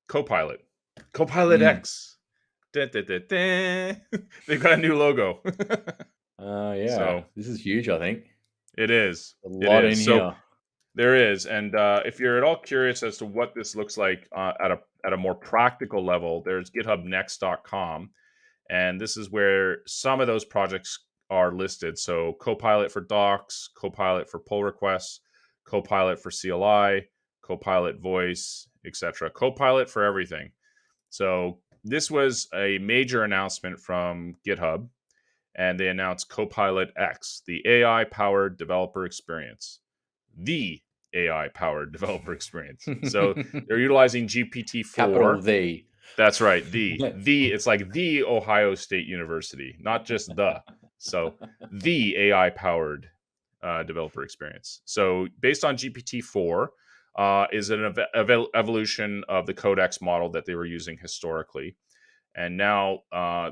Copilot. Copilot X. Dun, dun, dun, dun. They've got a new logo. Yeah, So this is huge, I think. it is. A It lot in is. So here. there is. And if you're at all curious as to what this looks like at a more practical level, there's githubnext.com. And this is where some of those projects are listed. So Copilot for Docs, Copilot for pull requests, Copilot for CLI, Copilot voice, etc. Copilot for everything. So this was a major announcement from GitHub, and they announced Copilot X, the AI-powered developer experience. The AI-powered developer experience. So they're utilizing GPT-4. Capital V. That's right. It's like the Ohio State University, not just the. So the AI powered developer experience. So based on GPT-4 is an evolution of the Codex model that they were using historically. And now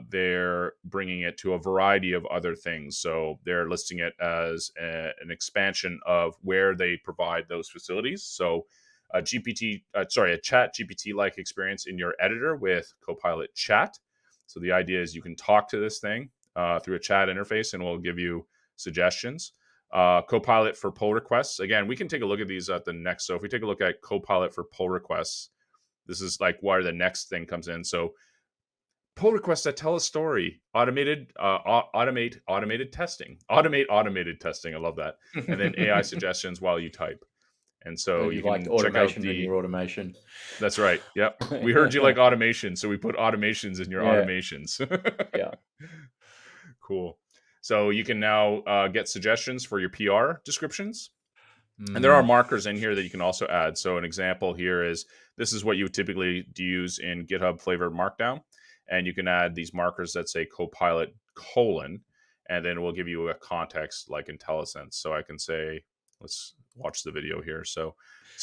they're bringing it to a variety of other things. So they're listing it as an expansion of where they provide those facilities. So a chat GPT like experience in your editor with Copilot Chat. So the idea is you can talk to this thing through a chat interface and we'll give you suggestions. Copilot for pull requests. Again, we can take a look at these at the next. So if we take a look at Copilot for pull requests, this is like where the next thing comes in. So pull requests that tell a story, automate automated testing. Automate automated testing. I love that. And then AI suggestions while you type. And so you liked can check out automation in your automation. That's right. Yep. We heard you like automation, so we put automations in your automations. Yeah. Cool. So you can now get suggestions for your PR descriptions. And there are markers in here that you can also add. So an example here is this is what you typically use in GitHub flavored Markdown. And you can add these markers that say Copilot : and then we'll give you a context like IntelliSense. So I can say, let's watch the video here. So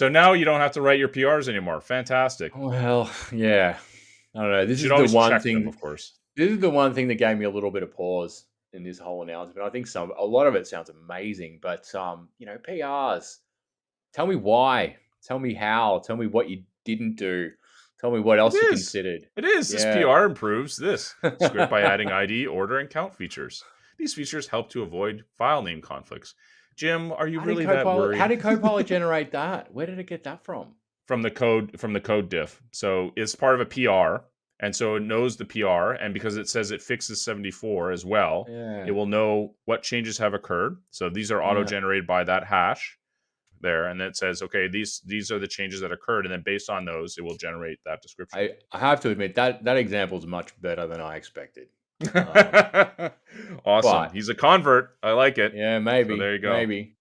now you don't have to write your PRs anymore. Fantastic. Well, yeah. I don't know. This You is should the one check thing, them, of course. This is the one thing that gave me a little bit of pause in this whole announcement. I think a lot of it sounds amazing, but PRs. Tell me why. Tell me how. Tell me what you didn't do. Tell me what else you considered. It is. This PR improves this script by adding ID, order, and count features. These features help to avoid file name conflicts. Jim, are you really that worried? How did Copilot generate that? Where did it get that from? From the code diff. So it's part of a PR, and so it knows the PR, and because it says it fixes 74 as well, it will know what changes have occurred. So these are auto-generated by that hash there, and it says, okay, these are the changes that occurred, and then based on those, it will generate that description. I have to admit that example is much better than I expected. Awesome. He's a convert. I like it. Yeah, maybe. So there you go. Maybe.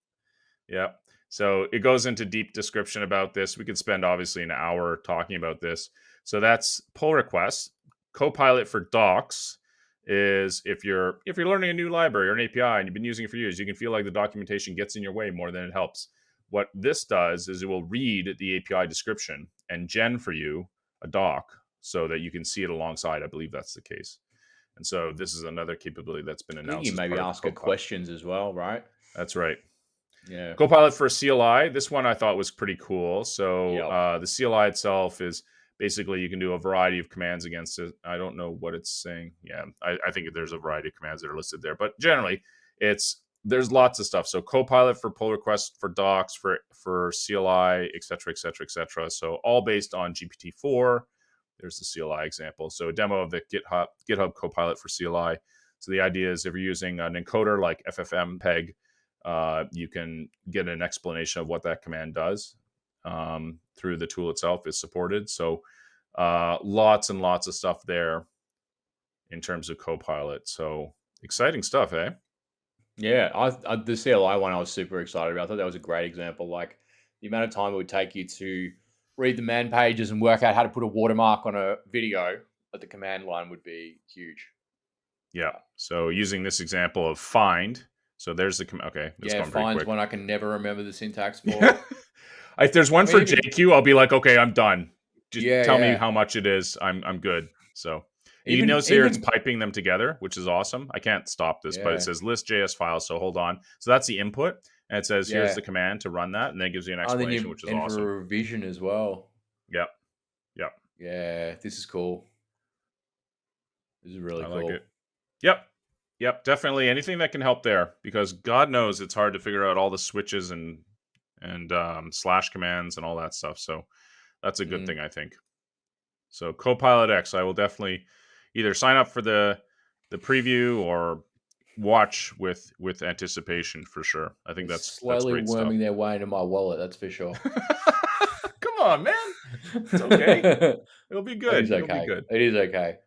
Yeah. So it goes into deep description about this. We could spend obviously an hour talking about this. So that's pull requests. Copilot for Docs is if you're learning a new library or an API and you've been using it for years, you can feel like the documentation gets in your way more than it helps. What this does is it will read the API description and gen for you a doc so that you can see it alongside. I believe that's the case. And so this is another capability that's been announced. You can maybe ask it questions as well, right? That's right. Yeah. Copilot for CLI. This one I thought was pretty cool. So the CLI itself is basically you can do a variety of commands against it. I don't know what it's saying. Yeah, I think there's a variety of commands that are listed there. But generally, there's lots of stuff. So Copilot for pull requests, for docs, for CLI, et cetera, et cetera, et cetera. So all based on GPT-4. There's the CLI example. So a demo of the GitHub Copilot for CLI. So the idea is if you're using an encoder like FFmpeg, you can get an explanation of what that command does through the tool itself is supported. So lots and lots of stuff there in terms of Copilot. So exciting stuff, eh? Yeah, the CLI one I was super excited about. I thought that was a great example. Like the amount of time it would take you to read the man pages and work out how to put a watermark on a video at the command line would be huge. Yeah. So using this example of find. So there's the okay. Find's one I can never remember the syntax for. If there's one for JQ, I'll be like, okay, I'm done. Just tell me how much it is. I'm good. So you can notice here it's piping them together, which is awesome. I can't stop this, but it says list JS files. So hold on. So that's the input. And it says, here's the command to run that. And then it gives you an explanation, which is awesome. For revision as well. Yep. Yeah, this is cool. This is really I like it. cool. Yep. Yep, definitely anything that can help there, because God knows it's hard to figure out all the switches and slash commands and all that stuff. So that's a good Mm. thing, I think. So Copilot X, I will definitely either sign up for the preview or watch with anticipation for sure. I think It's that's slowly great stuff. worming their way into my wallet, that's for sure. Come on, man. It's okay. It'll be It is good. It'll be okay. good. It is okay.